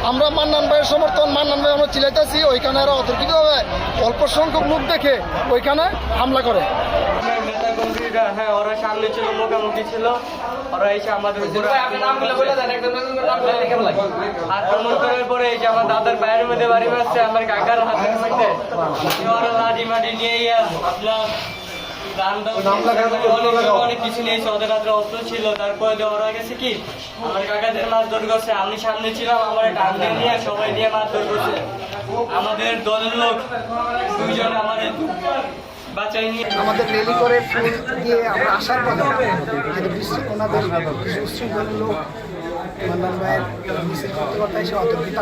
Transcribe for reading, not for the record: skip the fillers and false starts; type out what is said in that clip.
আমরা মান্নান ভাইয়ের সমর্থন, মান্নান ভাই আমরা চিলাইতেছি, ওইখানে এরা অতর্কিতভাবে অল্প সংখ্যক লোক দেখে ওইখানে হামলা করে। হ্যাঁ, ওরা সামনে ছিল, মুখোমুখি ছিল, ওরা এসে আমাদের আক্রমণ করার পরে এসে আমার দাদার পায়ের মধ্যে বাড়ি মারছে, আমার কাকার হাতের মধ্যে ওরা লাঠি মাটি নিয়ে অনেক কিছু নিয়েছে, ওদের হাতে অস্ত্র ছিল। তারপরে ওরা গেছে কি আমার কাকাদের মারধর করছে, আমি সামনে ছিলাম, আমার টান নিয়ে সবাই নিয়ে মারধর করছে। আমাদের দলের লোক দুইজন আমাদের বাঁচাই নিয়ে আমাদের রেলি করে ফুল দিয়ে আমরা আসার পথে ওনাদের উশৃঙ্খল লোক মান্নান ভাইয়ের মিছিল করতে করতে এসে অতর্কিত